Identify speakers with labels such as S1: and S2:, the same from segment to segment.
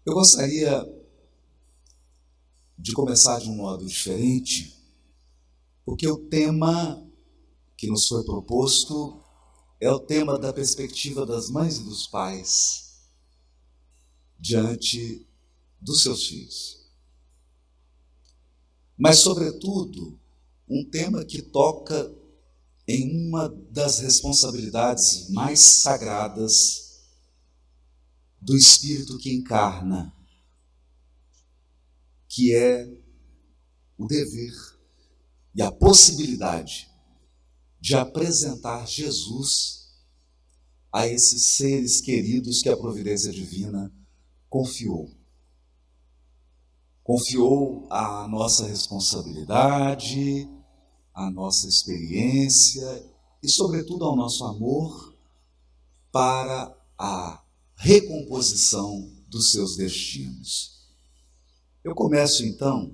S1: Eu gostaria de começar de um modo diferente, porque o tema que nos foi proposto é o tema da perspectiva das mães e dos pais diante dos seus filhos. Mas, sobretudo, um tema que toca em uma das responsabilidades mais sagradas do Espírito que encarna, que é o dever e a possibilidade de apresentar Jesus a esses seres queridos que a providência divina confiou. Confiou a nossa responsabilidade, a nossa experiência e, sobretudo, ao nosso amor para a recomposição dos seus destinos. Eu começo, então,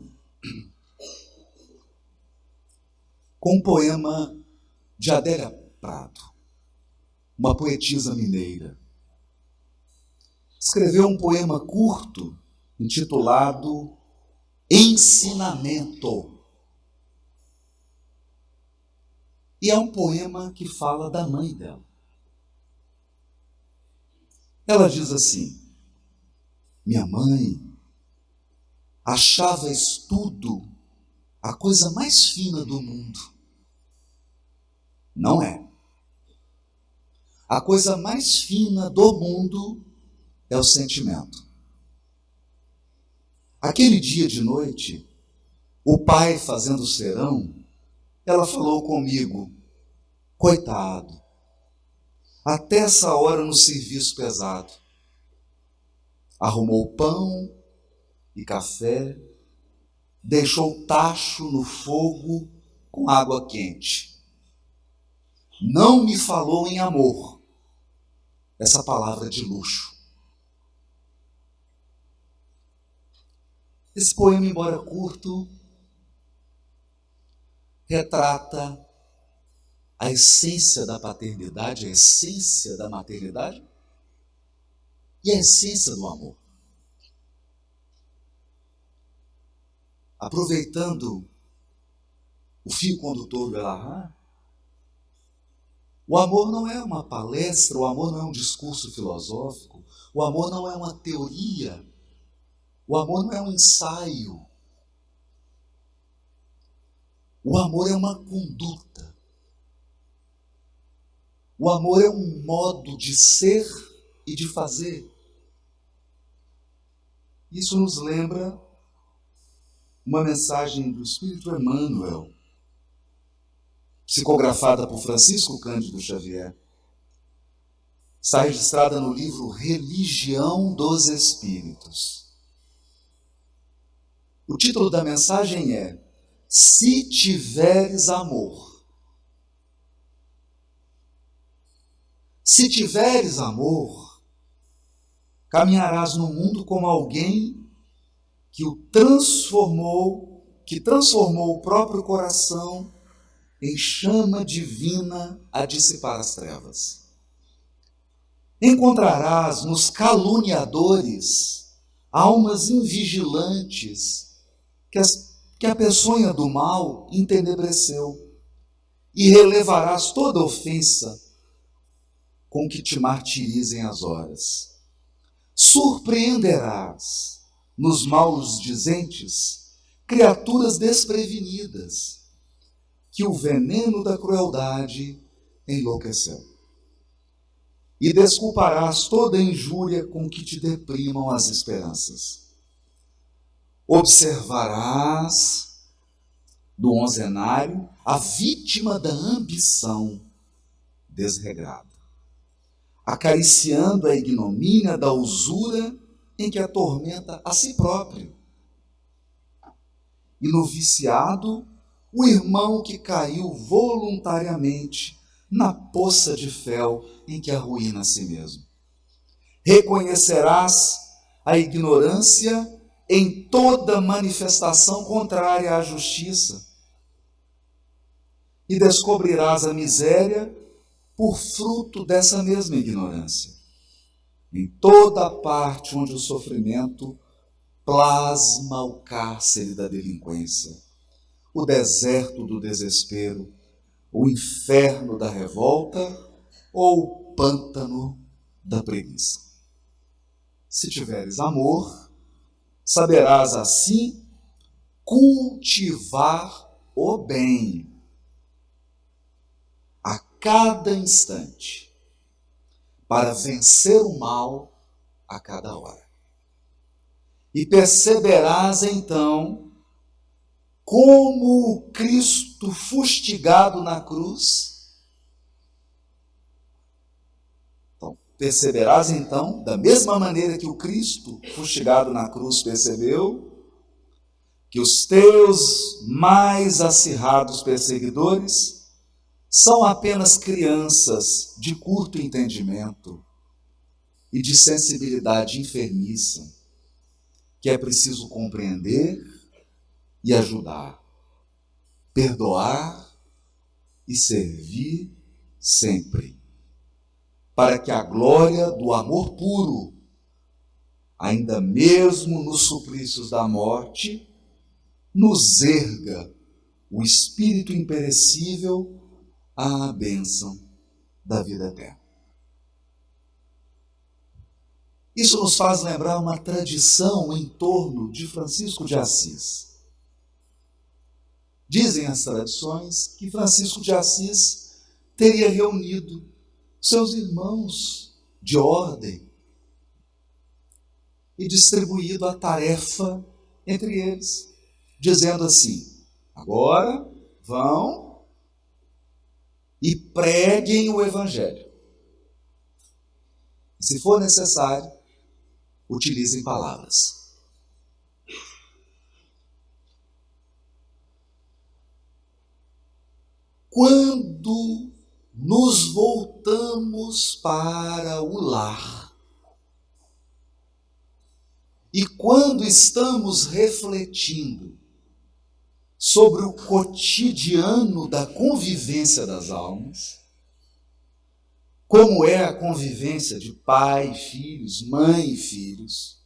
S1: com um poema de Adélia Prado, uma poetisa mineira. Escreveu um poema curto intitulado Ensinamento. E é um poema que fala da mãe dela. Ela diz assim: minha mãe achava estudo a coisa mais fina do mundo. Não é. A coisa mais fina do mundo é o sentimento. Aquele dia de noite, o pai fazendo serão, ela falou comigo: coitado, até essa hora no serviço pesado. Arrumou pão e café, deixou o tacho no fogo com água quente. Não me falou em amor, essa palavra de luxo. Esse poema, embora curto, retrata a essência da paternidade, a essência da maternidade e a essência do amor. Aproveitando o fio condutor do Elarrat, o amor não é uma palestra, o amor não é um discurso filosófico, o amor não é uma teoria, o amor não é um ensaio. O amor é uma conduta. O amor é um modo de ser e de fazer. Isso nos lembra uma mensagem do Espírito Emmanuel, psicografada por Francisco Cândido Xavier. Está registrada no livro Religião dos Espíritos. O título da mensagem é: Se tiveres amor. Se tiveres amor, caminharás no mundo como alguém que transformou o próprio coração em chama divina a dissipar as trevas. Encontrarás nos caluniadores almas invigilantes que a peçonha do mal entenebreceu, e relevarás toda ofensa com que te martirizem as horas. Surpreenderás nos maus dizentes criaturas desprevenidas que o veneno da crueldade enlouqueceu. E desculparás toda injúria com que te deprimam as esperanças. Observarás do onzenário a vítima da ambição desregrada, acariciando a ignomínia da usura em que atormenta a si próprio. E no viciado, o irmão que caiu voluntariamente na poça de fel em que arruína a si mesmo. Reconhecerás a ignorância em toda manifestação contrária à justiça, e descobrirás a miséria por fruto dessa mesma ignorância. em toda parte onde o sofrimento plasma o cárcere da delinquência, o deserto do desespero, o inferno da revolta ou o pântano da preguiça. Se tiveres amor, saberás assim cultivar o bem a cada instante, para vencer o mal a cada hora. E perceberás então como o Cristo fustigado na cruz. Então, perceberás então, da mesma maneira que o Cristo fustigado na cruz percebeu, que os teus mais acirrados perseguidores são apenas crianças de curto entendimento e de sensibilidade enfermiça, que é preciso compreender e ajudar, perdoar e servir sempre, para que a glória do amor puro, ainda mesmo nos suplícios da morte, nos erga o espírito imperecível à bênção da vida eterna. Isso nos faz lembrar uma tradição em torno de Francisco de Assis. Dizem as tradições que Francisco de Assis teria reunido seus irmãos de ordem e distribuído a tarefa entre eles, dizendo assim: agora vão e preguem o Evangelho. Se for necessário, utilizem palavras. Quando nos voltamos para o lar e quando estamos refletindo sobre o cotidiano da convivência das almas, como é a convivência de pai e filhos, mãe e filhos,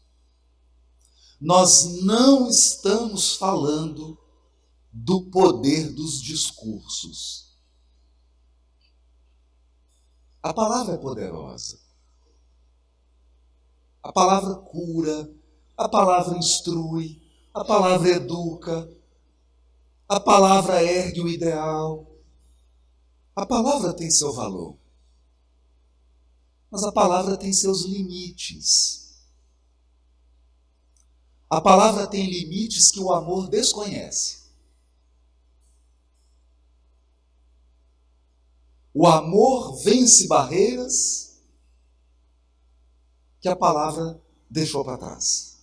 S1: nós não estamos falando do poder dos discursos. A palavra é poderosa. A palavra cura, a palavra instrui, a palavra educa, a palavra ergue o ideal. A palavra tem seu valor. Mas a palavra tem seus limites. A palavra tem limites que o amor desconhece. O amor vence barreiras que a palavra deixou para trás.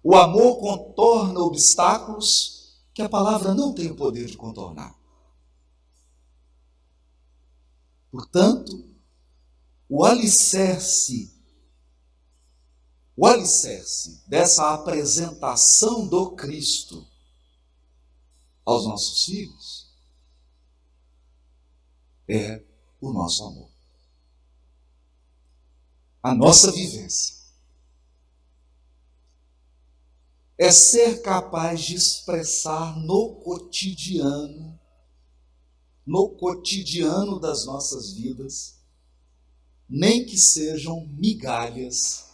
S1: O amor contorna obstáculos que a palavra não tem o poder de contornar. Portanto, o alicerce dessa apresentação do Cristo aos nossos filhos é o nosso amor. A nossa vivência é ser capaz de expressar no cotidiano das nossas vidas, nem que sejam migalhas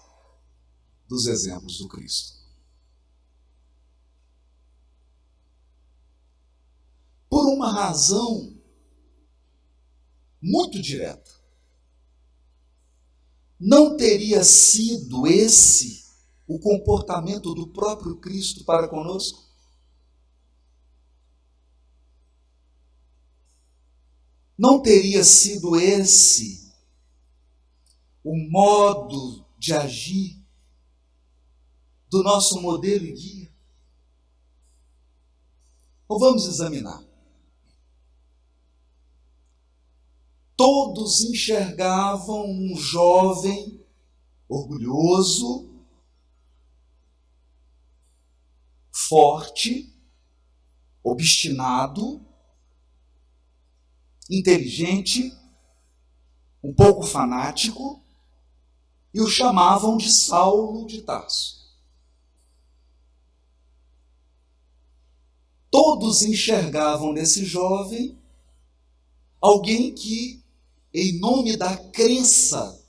S1: dos exemplos do Cristo. Por uma razão muito direta. Não teria sido esse o comportamento do próprio Cristo para conosco? Não teria sido esse o modo de agir do nosso modelo e guia? Ou vamos examinar. Todos enxergavam um jovem orgulhoso, forte, obstinado, inteligente, um pouco fanático, e o chamavam de Saulo de Tarso. Todos enxergavam nesse jovem alguém que, em nome da crença,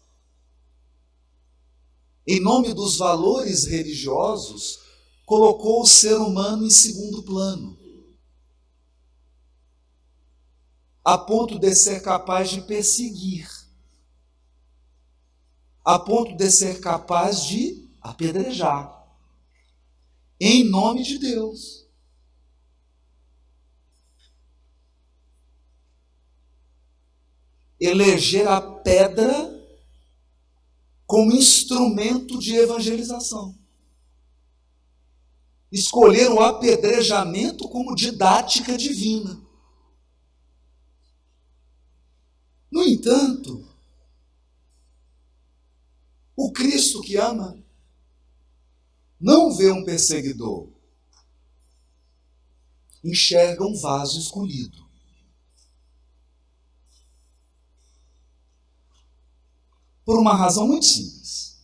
S1: em nome dos valores religiosos, colocou o ser humano em segundo plano, a ponto de ser capaz de perseguir, a ponto de ser capaz de apedrejar, em nome de Deus. Eleger a pedra como instrumento de evangelização. Escolher o apedrejamento como didática divina. No entanto, o Cristo que ama não vê um perseguidor, enxerga um vaso escolhido. Por uma razão muito simples.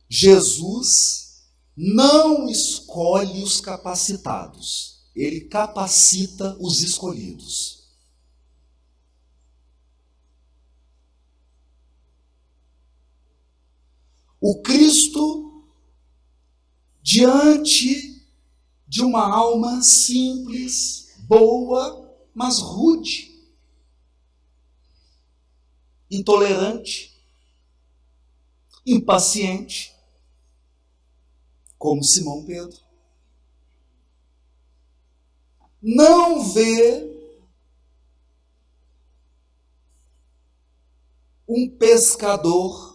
S1: Jesus não escolhe os capacitados, ele capacita os escolhidos. O Cristo, diante de uma alma simples, boa, mas rude, intolerante, impaciente, como Simão Pedro, não vê um pescador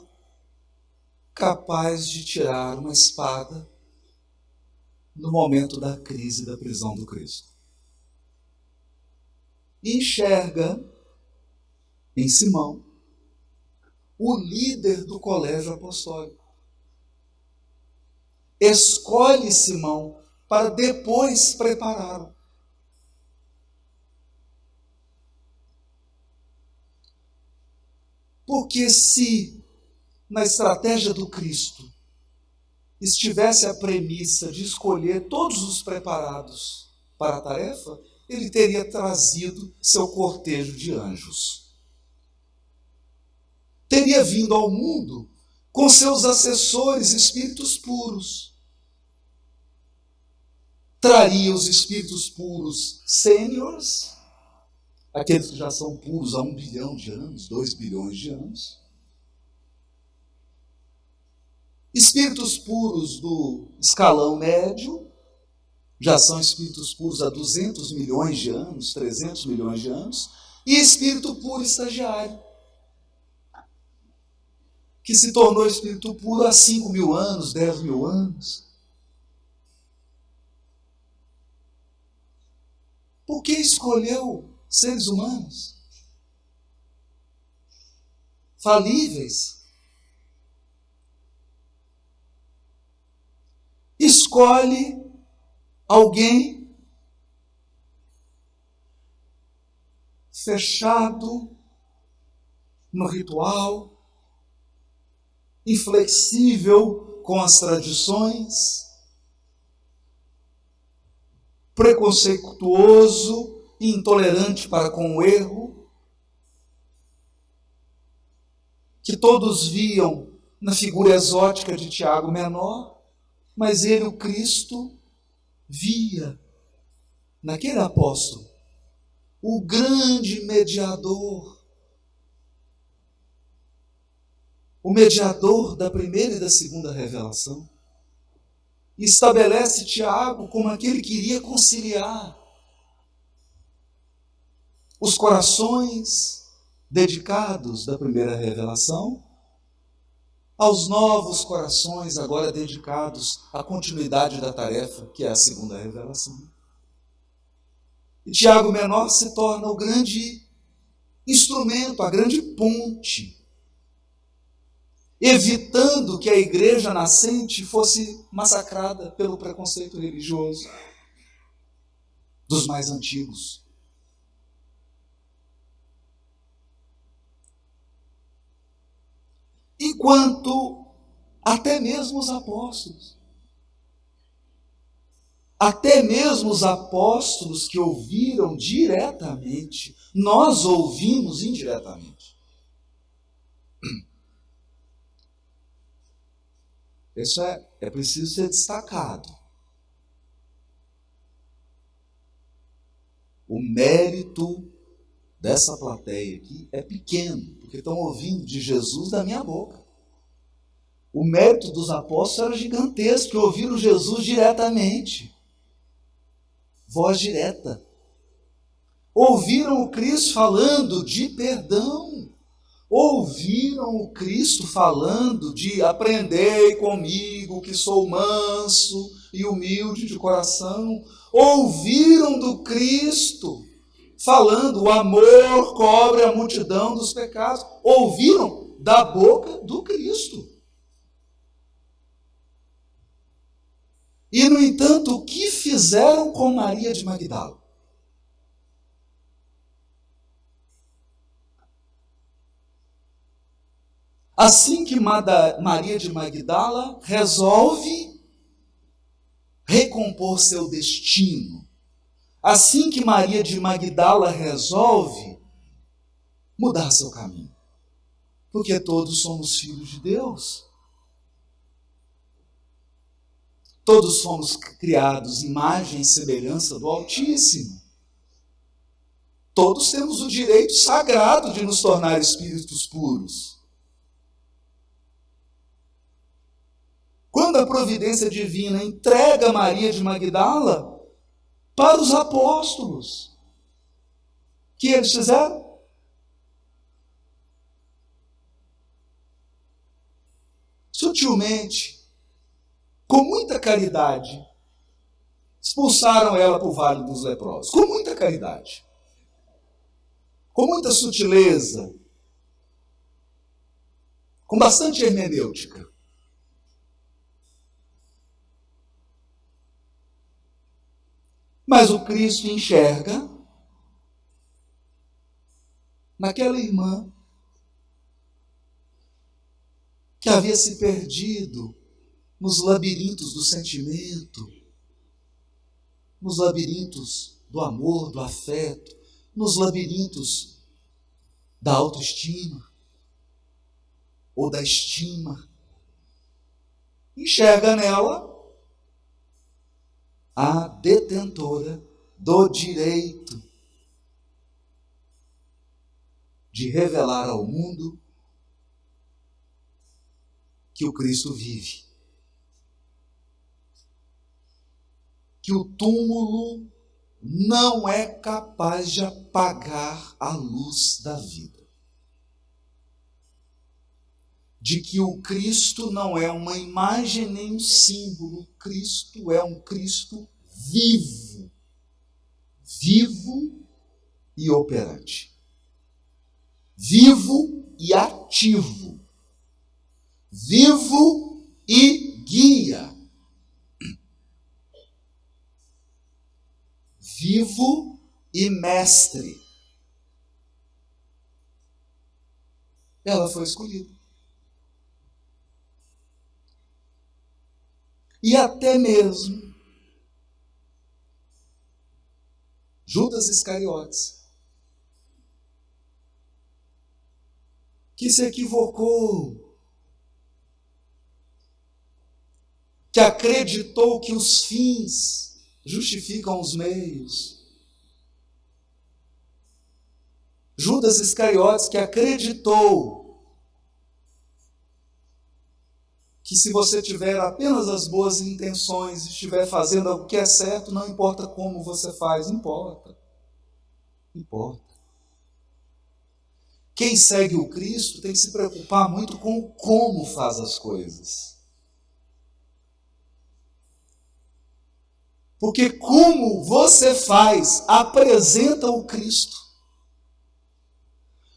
S1: capaz de tirar uma espada no momento da crise da prisão do Cristo. E enxerga em Simão o líder do colégio apostólico. Escolhe Simão para depois prepará-lo. Porque se na estratégia do Cristo estivesse a premissa de escolher todos os preparados para a tarefa, ele teria trazido seu cortejo de anjos. Teria vindo ao mundo com seus assessores espíritos puros. Traria os espíritos puros sêniores, aqueles que já são puros há 1 bilhão de anos, 2 bilhões de anos. Espíritos puros do escalão médio, já são espíritos puros há 200 milhões de anos, 300 milhões de anos, e espírito puro estagiário, que se tornou espírito puro há 5 mil anos, 10 mil anos. Por que escolheu seres humanos falíveis? Escolhe alguém fechado no ritual, inflexível com as tradições, preconceituoso e intolerante para com o erro, que todos viam na figura exótica de Tiago Menor, mas ele, o Cristo, via naquele apóstolo o grande mediador, o mediador da primeira e da segunda revelação. E estabelece Tiago como aquele que iria conciliar os corações dedicados da primeira revelação aos novos corações agora dedicados à continuidade da tarefa, que é a segunda revelação. E Tiago Menor se torna o grande instrumento, a grande ponte, evitando que a igreja nascente fosse massacrada pelo preconceito religioso dos mais antigos. quanto até mesmo os apóstolos. Até mesmo os apóstolos que ouviram diretamente, nós ouvimos indiretamente. Isso é preciso ser destacado. O mérito dessa plateia aqui é pequeno, porque estão ouvindo de Jesus da minha boca. O mérito dos apóstolos era gigantesco, que ouviram Jesus diretamente. Voz direta. Ouviram o Cristo falando de perdão. Ouviram o Cristo falando de aprendei comigo que sou manso e humilde de coração. Ouviram do Cristo falando o amor cobre a multidão dos pecados. Ouviram da boca do Cristo. E, no entanto, o que fizeram com Maria de Magdala? Assim que Maria de Magdala resolve recompor seu destino, assim que Maria de Magdala resolve mudar seu caminho, porque todos somos filhos de Deus. Todos fomos criados imagem e semelhança do Altíssimo. Todos temos o direito sagrado de nos tornar espíritos puros. Quando a providência divina entrega Maria de Magdala para os apóstolos, o que eles fizeram? Sutilmente, com muita caridade, expulsaram ela para o Vale dos Leprosos. Com muita caridade. Com muita sutileza. Com bastante hermenêutica. Mas o Cristo enxerga naquela irmã que havia se perdido nos labirintos do sentimento, nos labirintos do amor, do afeto, nos labirintos da autoestima ou da estima. Enxerga nela a detentora do direito de revelar ao mundo que o Cristo vive. Que o túmulo não é capaz de apagar a luz da vida. De que o Cristo não é uma imagem nem um símbolo, o Cristo é um Cristo vivo. Vivo e operante. Vivo e ativo. Vivo e guia. Vivo e mestre. Ela foi escolhida. E até mesmo Judas Iscariotes, que se equivocou, que acreditou que os fins justificam os meios. Judas Iscariotes, que acreditou que se você tiver apenas as boas intenções e estiver fazendo o que é certo, não importa como você faz, importa. Importa. Quem segue o Cristo tem que se preocupar muito com como faz as coisas. Porque como você faz, apresenta o Cristo.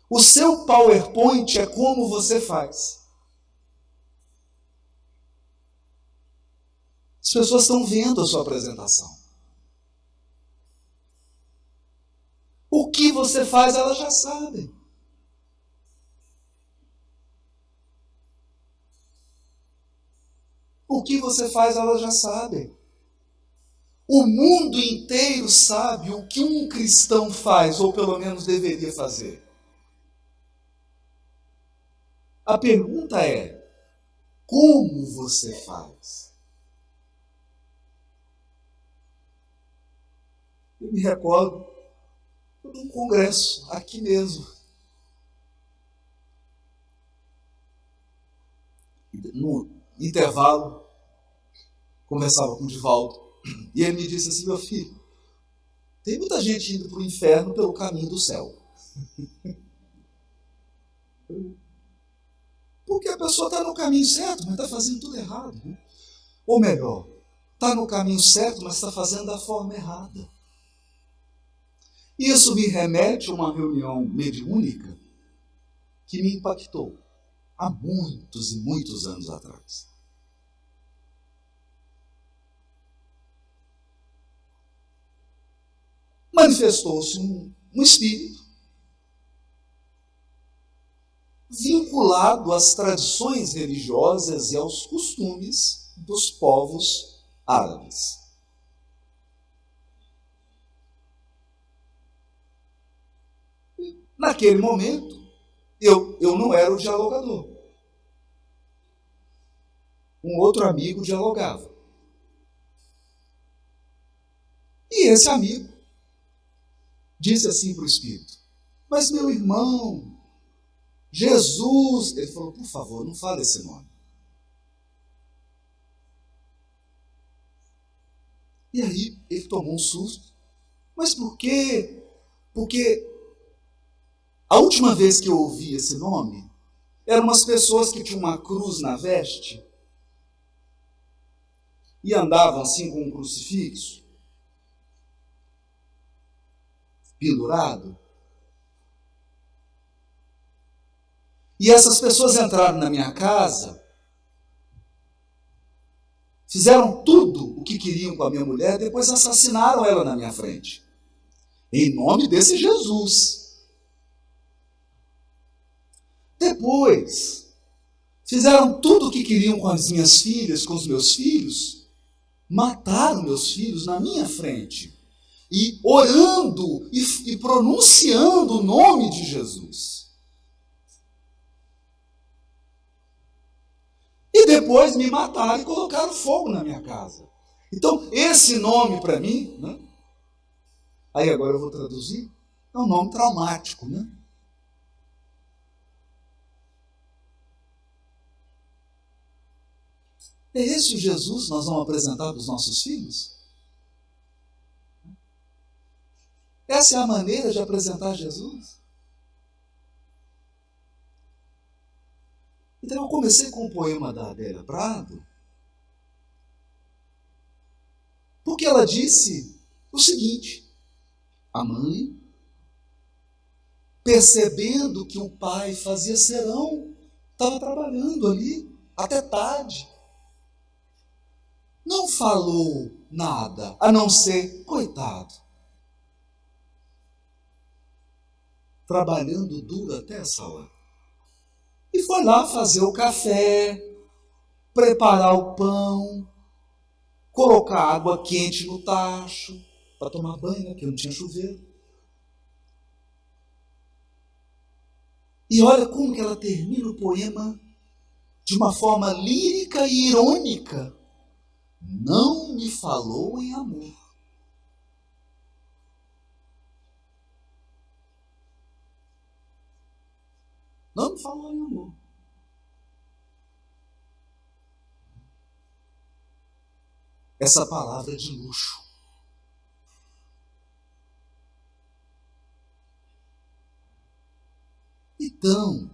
S1: O seu PowerPoint é como você faz. As pessoas estão vendo a sua apresentação. O que você faz, elas já sabem. O que você faz, elas já sabem. O mundo inteiro sabe o que um cristão faz, ou pelo menos deveria fazer. A pergunta é: como você faz? Eu me recordo de um congresso aqui mesmo. No intervalo, conversava com o Divaldo, e ele me disse assim: meu filho, tem muita gente indo para o inferno pelo caminho do céu. Porque a pessoa está no caminho certo, mas está fazendo tudo errado. Né? Ou melhor, está no caminho certo, mas está fazendo da forma errada. Isso me remete a uma reunião mediúnica que me impactou há muitos e muitos anos atrás. Manifestou-se um espírito vinculado às tradições religiosas e aos costumes dos povos árabes. Naquele momento, eu não era o dialogador. Um outro amigo dialogava. E esse amigo disse assim para o espírito: mas meu irmão, Jesus, ele falou, por favor, não fale esse nome. E aí ele tomou um susto. Mas por quê? Porque a última vez que eu ouvi esse nome, eram umas pessoas que tinham uma cruz na veste e andavam assim com um crucifixo pendurado. E essas pessoas entraram na minha casa, fizeram tudo o que queriam com a minha mulher, depois assassinaram ela na minha frente. Em nome desse Jesus. Depois, fizeram tudo o que queriam com as minhas filhas, com os meus filhos, mataram meus filhos na minha frente. E orando e pronunciando o nome de Jesus. E depois me mataram e colocaram fogo na minha casa. Então, esse nome para mim, né? Aí agora eu vou traduzir, é um nome traumático, né? É esse o Jesus que nós vamos apresentar para os nossos filhos? Essa é a maneira de apresentar Jesus? Então eu comecei com o poema da Adélia Prado, porque ela disse o seguinte: a mãe, percebendo que o pai fazia serão, estava trabalhando ali até tarde, não falou nada, a não ser, coitado, trabalhando duro até essa hora. E foi lá fazer o café, preparar o pão, colocar água quente no tacho, para tomar banho, né, porque não tinha chuveiro. E olha como que ela termina o poema de uma forma lírica e irônica. Não me falou em amor. Não me falou em amor. Essa palavra de luxo. Então,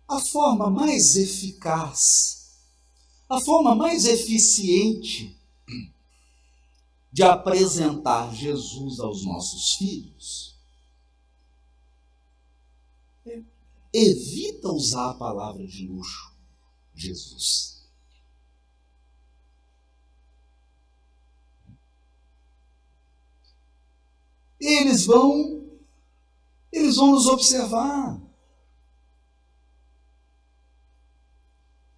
S1: a forma mais eficaz, a forma mais eficiente de apresentar Jesus aos nossos filhos, evita usar a palavra de luxo, Jesus. Eles vão nos observar.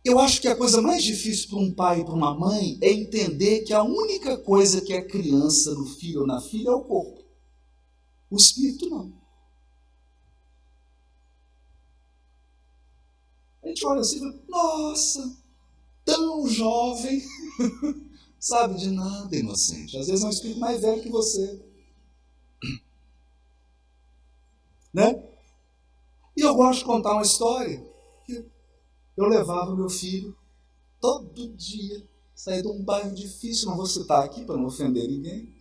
S1: Eu acho que a coisa mais difícil para um pai e para uma mãe é entender que a única coisa que é criança no filho ou na filha é o corpo. O espírito não. A gente olha assim e fala, nossa, tão jovem, sabe de nada, inocente. Às vezes é um espírito mais velho que você. Né? E eu gosto de contar uma história que eu levava meu filho todo dia, saía de um bairro difícil, não vou citar aqui para não ofender ninguém.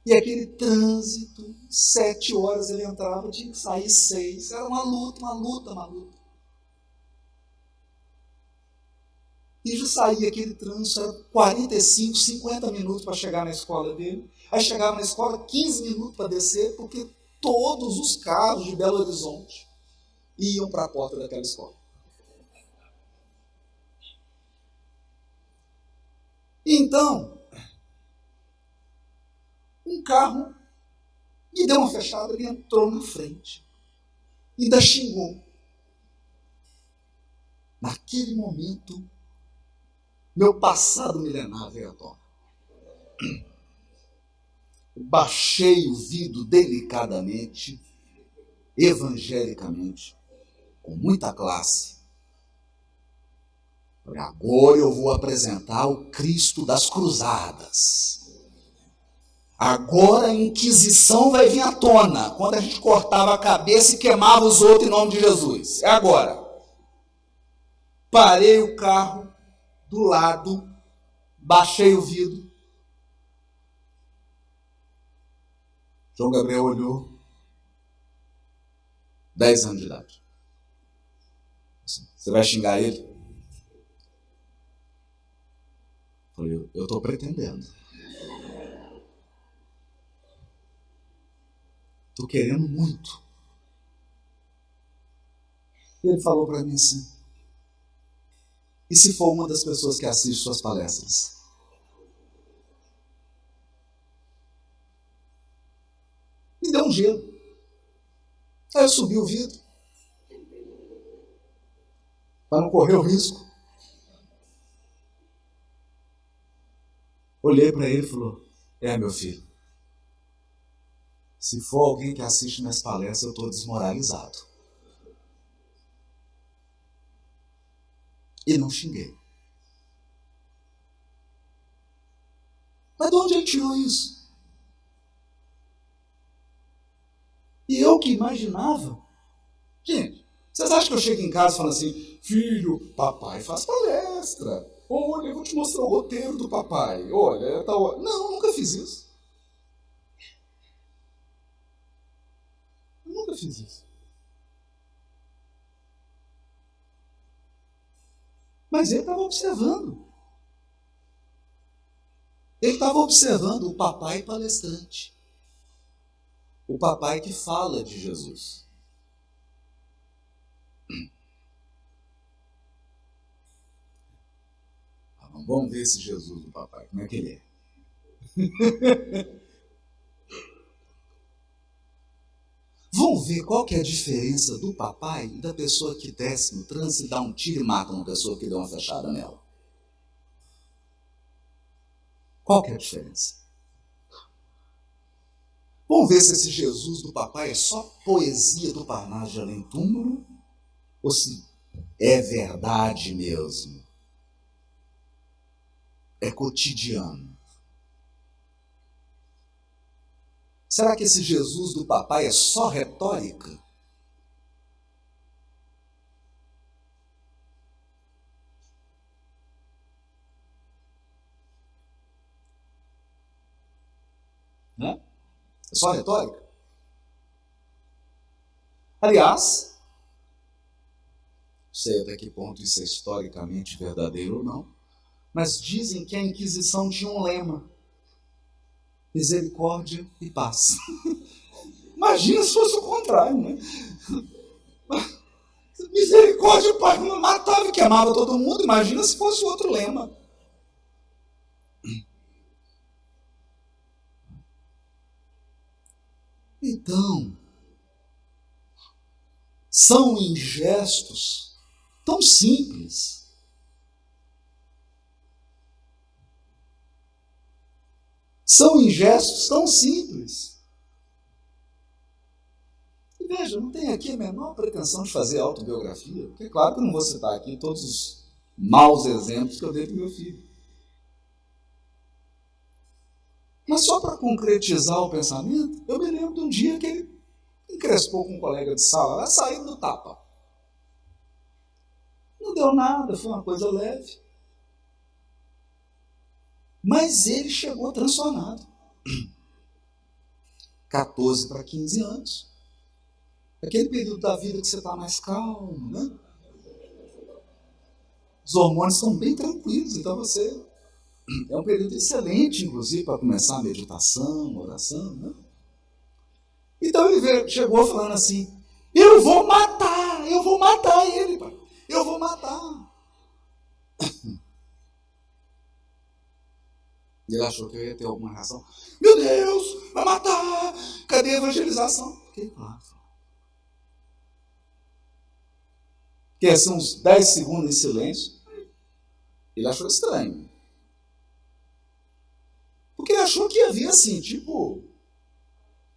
S1: E aquele trânsito, 7 horas ele entrava, tinha que sair 6. Era uma luta. E já saía aquele trânsito, era 45, 50 minutos para chegar na escola dele. Aí chegava na escola, 15 minutos para descer, porque todos os carros de Belo Horizonte iam para a porta daquela escola. Então, um carro me deu uma fechada, ele entrou na frente. Ainda xingou. Naquele momento, meu passado milenar veio à tona. Baixei o vidro delicadamente, evangelicamente, com muita classe. Agora eu vou apresentar o Cristo das Cruzadas. Agora a Inquisição vai vir à tona, quando a gente cortava a cabeça e queimava os outros em nome de Jesus. É agora. Parei o carro do lado, baixei o vidro. João Gabriel olhou. 10 anos de idade. Você vai xingar ele? Falei, eu estou pretendendo. Estou querendo muito. Ele falou para mim assim, e se for uma das pessoas que assiste suas palestras? Me deu um gelo. Aí eu subi o vidro, para não correr o risco. Olhei para ele e falou, meu filho, se for alguém que assiste minhas palestras, eu estou desmoralizado. E não xinguei. Mas de onde ele tirou isso? E eu que imaginava. Gente, vocês acham que eu chego em casa falando assim, filho, papai faz palestra. Olha, eu vou te mostrar o roteiro do papai. Olha, tal. Não, nunca fiz isso. Eu nunca fiz isso. Mas ele estava observando. Ele estava observando o papai palestrante. O papai que fala de Jesus. Vamos ver esse Jesus do papai, como é que ele é. Vamos ver qual que é a diferença do papai e da pessoa que desce no trânsito e dá um tiro e mata uma pessoa que deu uma fechada nela. Qual que é a diferença? Vamos ver se esse Jesus do papai é só poesia do Parnaso de Além Túmulo ou se é verdade mesmo. É cotidiano. Será que esse Jesus do papai é só retórica? Né? É só retórica? Aliás, não sei até que ponto isso é historicamente verdadeiro ou não, mas dizem que a Inquisição tinha um lema: misericórdia e paz. Imagina se fosse o contrário, né? Misericórdia e paz, matava e queimava todo mundo. Imagina se fosse outro lema. Então, são em gestos tão simples. São em gestos tão simples. E veja, não tem aqui a menor pretensão de fazer autobiografia, porque é claro que eu não vou citar aqui todos os maus exemplos que eu dei para o meu filho. Mas só para concretizar o pensamento, eu me lembro de um dia que ele encrespou com um colega de sala, lá saindo do tapa. Não deu nada, foi uma coisa leve. Mas ele chegou transtornado. 14 para 15 anos. Aquele período da vida que você está mais calmo, né? Os hormônios estão bem tranquilos, então você... É um período excelente, inclusive, para começar a meditação, oração, né? Então ele chegou falando assim, eu vou matar ele, pai. Eu vou matar. Ele achou que eu ia ter alguma razão. Meu Deus, vai matar! Cadê a evangelização? Fiquei claro. Fiquei assim uns 10 segundos em silêncio. Ele achou estranho. Porque ele achou que havia assim, tipo,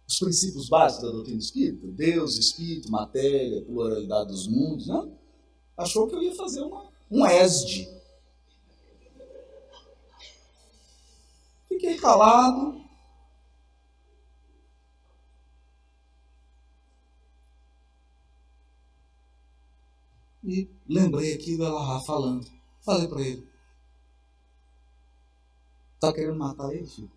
S1: os princípios básicos da doutrina espírita, Deus, Espírito, matéria, pluralidade dos mundos, né? Achou que eu ia fazer um ESD. Fiquei calado. E lembrei aqui do Elahá falando. Falei para ele. Tá querendo matar ele, filho?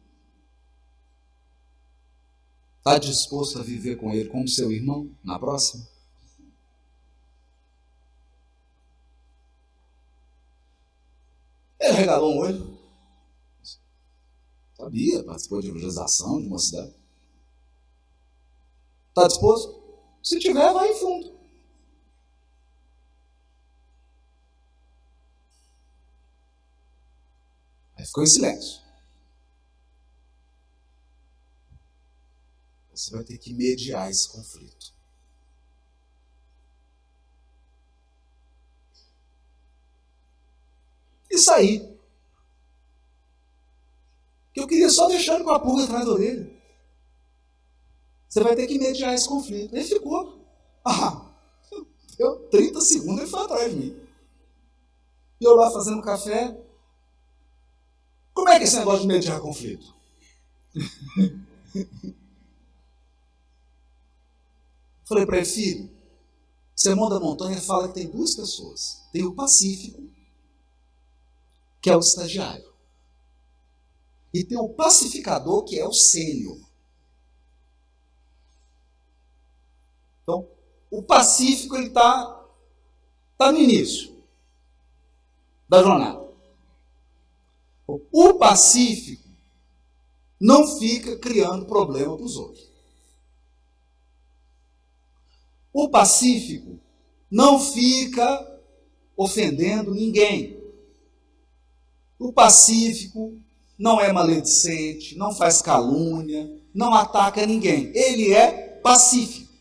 S1: Tá disposto a viver com ele como seu irmão na próxima? Ele regalou um olho. Sabia, participou de evangelização de uma cidade. Tá disposto? Se tiver, vai em fundo. Aí ficou em silêncio. Você vai ter que mediar esse conflito. E sair. Que eu queria só deixar ele com a pulga atrás da orelha. Você vai ter que mediar esse conflito. Ele ficou. Deu 30 segundos, ele foi atrás de mim. E eu lá fazendo café. Como é que é esse negócio de mediar conflito? Falei para ele, filho, Sermão da Montanha fala que tem duas pessoas. Tem o pacífico, que é o estagiário. E tem o pacificador, que é o sênior. Então, o pacífico, ele está no início da jornada. O pacífico não fica criando problema para os outros. O pacífico não fica ofendendo ninguém. O pacífico não é maledicente, não faz calúnia, não ataca ninguém. Ele é pacífico.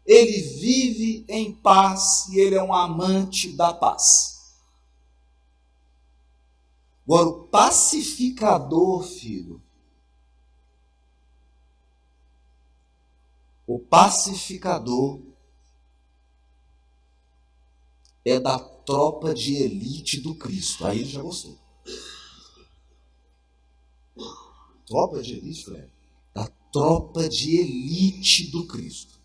S1: Ele vive em paz e ele é um amante da paz. Agora, o pacificador, filho, o pacificador é da tropa de elite do Cristo. Aí ele já gostou. Tropa de elite, Fred? Da tropa de elite do Cristo.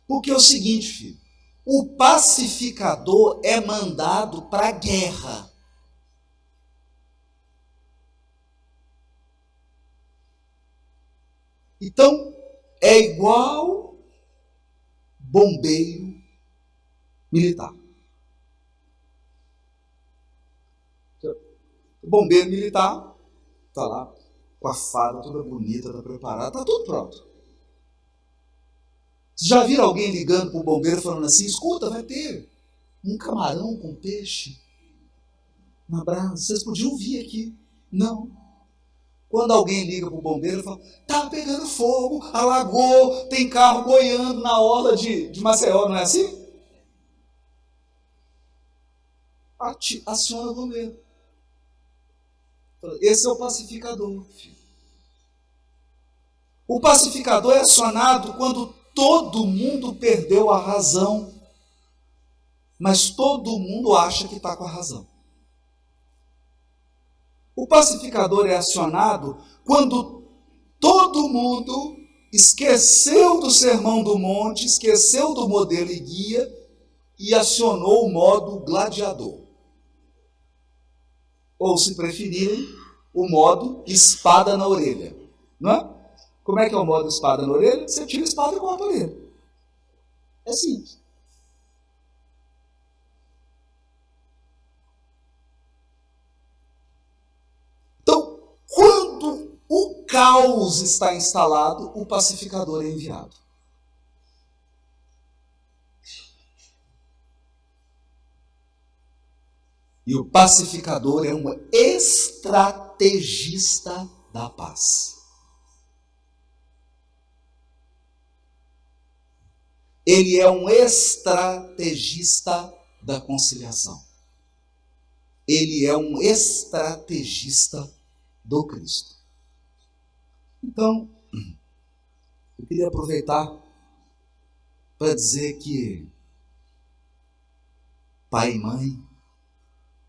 S1: Porque é o seguinte, filho, o pacificador é mandado para a guerra. Então, é igual bombeiro militar. O bombeiro militar está lá com a fara toda bonita, está preparada, está tudo pronto. Vocês já viram alguém ligando para o bombeiro falando assim, escuta, vai ter um camarão com peixe na brasa, vocês podiam vir aqui. Não. Quando alguém liga para o bombeiro e fala, tá pegando fogo, alagou, tem carro boiando na orla de Maceió, não é assim? Aciona o bombeiro. Esse é o pacificador, filho. O pacificador é acionado quando todo mundo perdeu a razão, mas todo mundo acha que está com a razão. O pacificador é acionado quando todo mundo esqueceu do sermão do monte, esqueceu do modelo e guia e acionou o modo gladiador. Ou, se preferirem, o modo espada na orelha. Não é? Como é que é o modo espada na orelha? Você tira a espada e corta a orelha. É simples. Então, quando o caos está instalado, o pacificador é enviado. E o pacificador é um estrategista da paz. Ele é um estrategista da conciliação. Ele é um estrategista do Cristo. Então, eu queria aproveitar para dizer que pai e mãe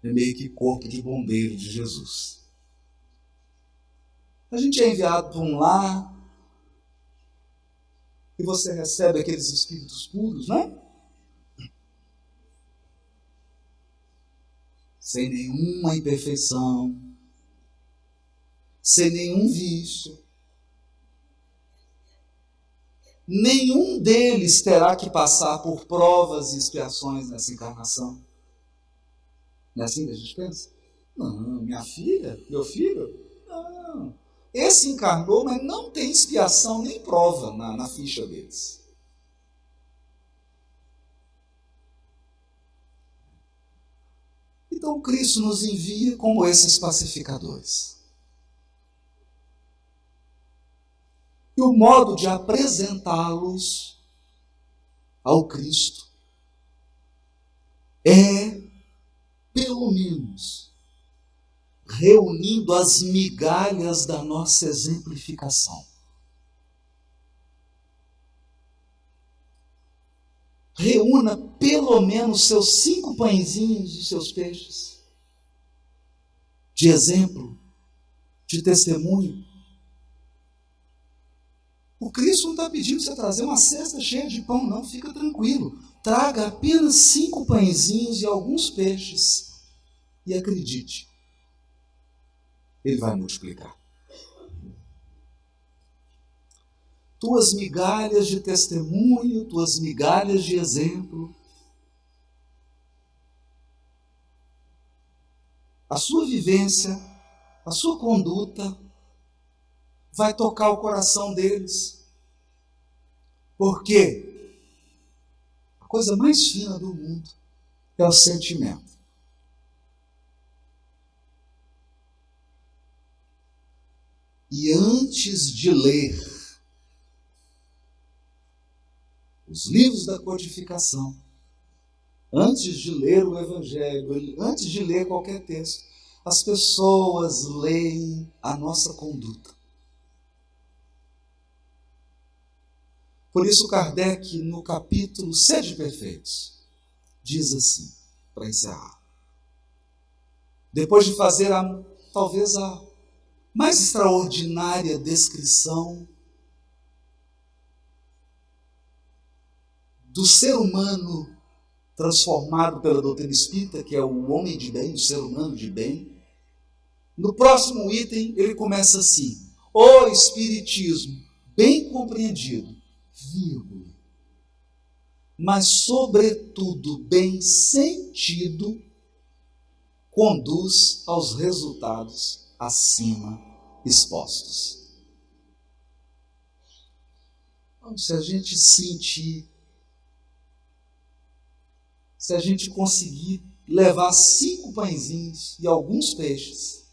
S1: é meio que corpo de bombeiro de Jesus. A gente é enviado para um lar e você recebe aqueles espíritos puros, né? Sem nenhuma imperfeição, sem nenhum vício. Nenhum deles terá que passar por provas e expiações nessa encarnação. Não é assim que a gente pensa? Não, minha filha, meu filho, não. Esse encarnou, mas não tem expiação nem prova na ficha deles. Então Cristo nos envia como esses pacificadores. E o modo de apresentá-los ao Cristo é, pelo menos, reunindo as migalhas da nossa exemplificação. Reúna pelo menos seus 5 pãezinhos e seus peixes de exemplo, de testemunho. O Cristo não está pedindo para você trazer uma cesta cheia de pão, não, fica tranquilo. Traga apenas 5 pãezinhos e alguns peixes e acredite, Ele vai multiplicar. Tuas migalhas de testemunho, tuas migalhas de exemplo. A sua vivência, a sua conduta vai tocar o coração deles. Porque a coisa mais fina do mundo é o sentimento. E antes de ler os livros da codificação, antes de ler o Evangelho, antes de ler qualquer texto, as pessoas leem a nossa conduta. Por isso Kardec, no capítulo Sede Perfeitos, diz assim, para encerrar. Depois de fazer talvez a mais extraordinária descrição do ser humano transformado pela doutrina espírita, que é o homem de bem, o ser humano de bem. No próximo item, ele começa assim: o Espiritismo, bem compreendido, vírgula, mas sobretudo bem sentido, conduz aos resultados acima expostos. Então, se a gente sentir, se a gente conseguir levar 5 pãezinhos e alguns peixes,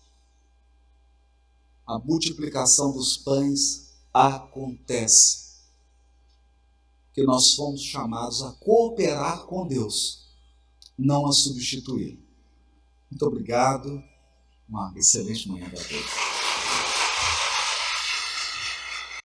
S1: a multiplicação dos pães acontece. Que nós fomos chamados a cooperar com Deus, não a substituir. Muito obrigado. Uma excelente manhã para todos.